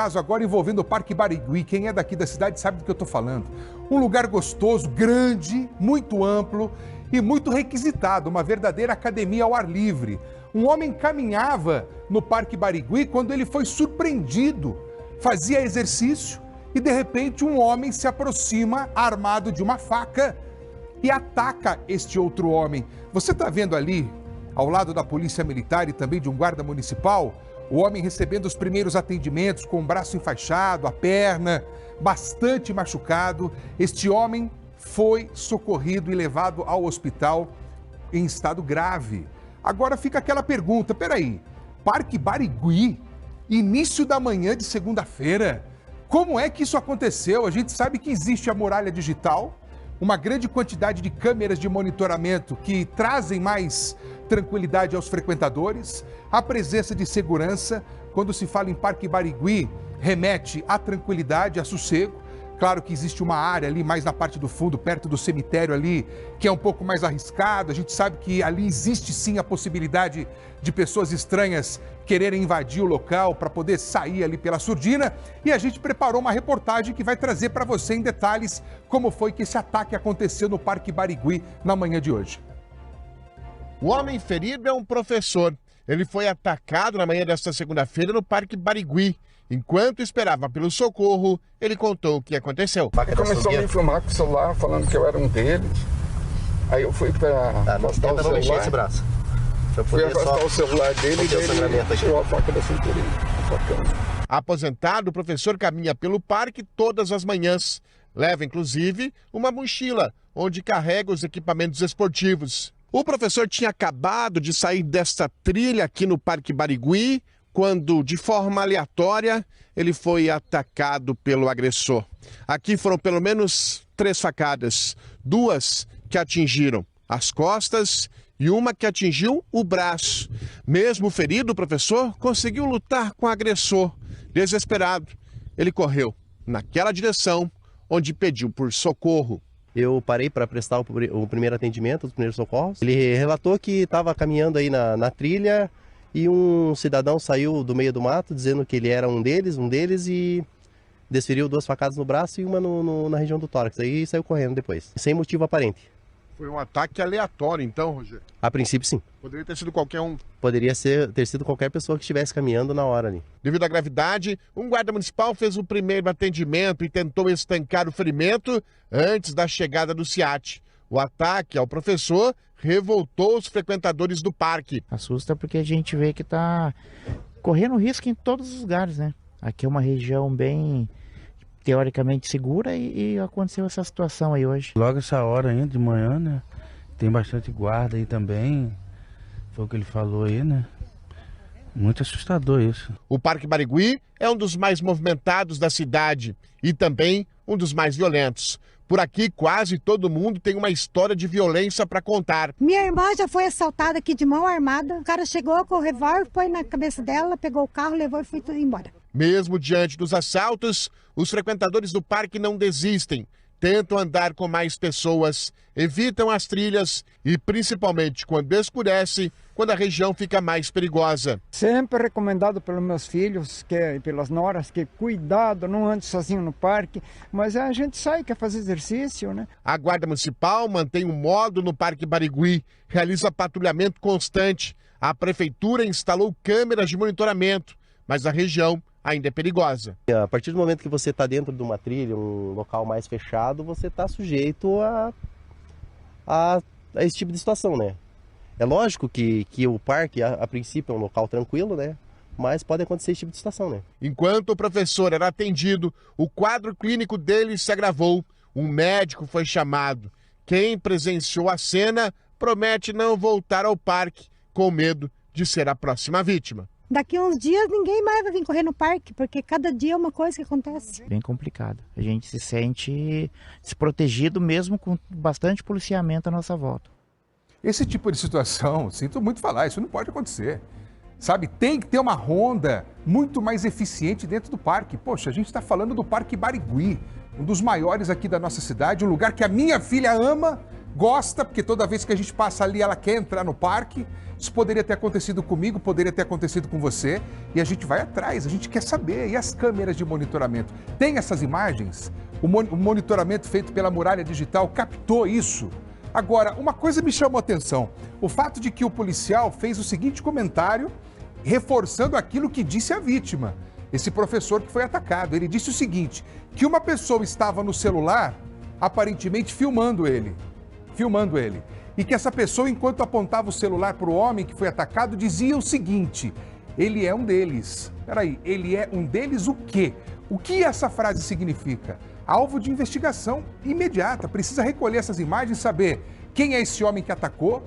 Caso agora envolvendo o Parque Barigui. Quem é daqui da cidade sabe do que eu estou falando. Um lugar gostoso, grande, muito amplo e muito requisitado, uma verdadeira academia ao ar livre. Um homem caminhava no Parque Barigui quando ele foi surpreendido. Fazia exercício e de repente um homem se aproxima armado de uma faca e ataca este outro homem. Você está vendo ali, ao lado da polícia militar e também de um guarda municipal, o homem recebendo os primeiros atendimentos com o braço enfaixado, a perna, bastante machucado. Este homem foi socorrido e levado ao hospital em estado grave. Agora fica aquela pergunta, peraí, Parque Barigui, início da manhã de segunda-feira, como é que isso aconteceu? A gente sabe que existe a muralha digital, uma grande quantidade de câmeras de monitoramento que trazem mais tranquilidade aos frequentadores, a presença de segurança, quando se fala em Parque Barigui, remete à tranquilidade, a sossego. Claro que existe uma área ali mais na parte do fundo, perto do cemitério ali, que é um pouco mais arriscado. A gente sabe que ali existe sim a possibilidade de pessoas estranhas quererem invadir o local para poder sair ali pela surdina. E a gente preparou uma reportagem que vai trazer para você em detalhes como foi que esse ataque aconteceu no Parque Barigui na manhã de hoje. O homem ferido é um professor. Ele foi atacado na manhã desta segunda-feira no Parque Barigui. Enquanto esperava pelo socorro, ele contou o que aconteceu. Ele começou a me filmar com o celular, falando que eu era um deles. Aí eu fui para afastar o celular. Esse braço. Fui afastar o celular dele e ele tirou a faca da cintura. Aposentado, o professor caminha pelo parque todas as manhãs. Leva, inclusive, uma mochila, onde carrega os equipamentos esportivos. O professor tinha acabado de sair desta trilha aqui no Parque Barigui, quando, de forma aleatória, ele foi atacado pelo agressor. Aqui foram pelo menos 3 facadas, 2 que atingiram as costas e uma que atingiu o braço. Mesmo ferido, o professor conseguiu lutar com o agressor. Desesperado, ele correu naquela direção onde pediu por socorro. Eu parei para prestar o primeiro atendimento, os primeiros socorros. Ele relatou que estava caminhando aí na trilha e um cidadão saiu do meio do mato dizendo que ele era um deles e desferiu 2 facadas no braço e uma na região do tórax. Aí saiu correndo depois, sem motivo aparente. Foi um ataque aleatório então, Rogério? A princípio, sim. Poderia ter sido qualquer um? Poderia ter sido qualquer pessoa que estivesse caminhando na hora ali. Devido à gravidade, um guarda municipal fez o primeiro atendimento e tentou estancar o ferimento antes da chegada do SEAT. O ataque ao professor revoltou os frequentadores do parque. Assusta porque a gente vê que está correndo risco em todos os lugares, né? Aqui é uma região bem teoricamente segura e aconteceu essa situação aí hoje. Logo essa hora ainda de manhã, né? Tem bastante guarda aí também. Foi o que ele falou aí, né? Muito assustador isso. O Parque Barigui é um dos mais movimentados da cidade e também um dos mais violentos. Por aqui, quase todo mundo tem uma história de violência para contar. Minha irmã já foi assaltada aqui de mão armada. O cara chegou com o revólver, foi na cabeça dela, pegou o carro, levou e foi tudo embora. Mesmo diante dos assaltos, os frequentadores do parque não desistem. Tentam andar com mais pessoas, evitam as trilhas e, principalmente quando escurece, quando a região fica mais perigosa. Sempre recomendado pelos meus filhos, pelas noras, que cuidado, não ande sozinho no parque, mas a gente sai, quer fazer exercício, né? A Guarda Municipal mantém um modo no Parque Barigui, realiza patrulhamento constante. A Prefeitura instalou câmeras de monitoramento, mas a região ainda é perigosa. A partir do momento que você está dentro de uma trilha, um local mais fechado, você está sujeito a esse tipo de situação, né? É lógico que o parque, a princípio, é um local tranquilo, né? Mas pode acontecer esse tipo de situação, né? Enquanto o professor era atendido, o quadro clínico dele se agravou. Um médico foi chamado. Quem presenciou a cena promete não voltar ao parque, com medo de ser a próxima vítima. Daqui a uns dias ninguém mais vai vir correr no parque, porque cada dia é uma coisa que acontece. Bem complicado. A gente se sente desprotegido mesmo com bastante policiamento à nossa volta. Esse tipo de situação, sinto muito falar, isso não pode acontecer. Sabe, tem que ter uma ronda muito mais eficiente dentro do parque. Poxa, a gente está falando do Parque Barigui, um dos maiores aqui da nossa cidade, um lugar que a minha filha ama, gosta, porque toda vez que a gente passa ali, ela quer entrar no parque. Isso poderia ter acontecido comigo, poderia ter acontecido com você. E a gente vai atrás, a gente quer saber. E as câmeras de monitoramento? Tem essas imagens? O monitoramento feito pela muralha digital captou isso? Agora, uma coisa me chamou a atenção. O fato de que o policial fez o seguinte comentário, reforçando aquilo que disse a vítima. Esse professor que foi atacado. Ele disse o seguinte, que uma pessoa estava no celular, aparentemente filmando ele. E que essa pessoa, enquanto apontava o celular para o homem que foi atacado, dizia o seguinte, ele é um deles. Peraí, ele é um deles o quê? O que essa frase significa? Alvo de investigação imediata. Precisa recolher essas imagens, saber quem é esse homem que atacou,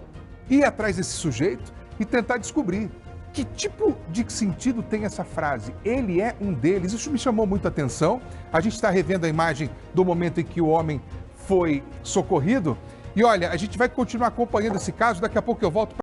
ir atrás desse sujeito e tentar descobrir que tipo de sentido tem essa frase. Ele é um deles. Isso me chamou muito a atenção. A gente está revendo a imagem do momento em que o homem foi socorrido. E olha, a gente vai continuar acompanhando esse caso. Daqui a pouco eu volto.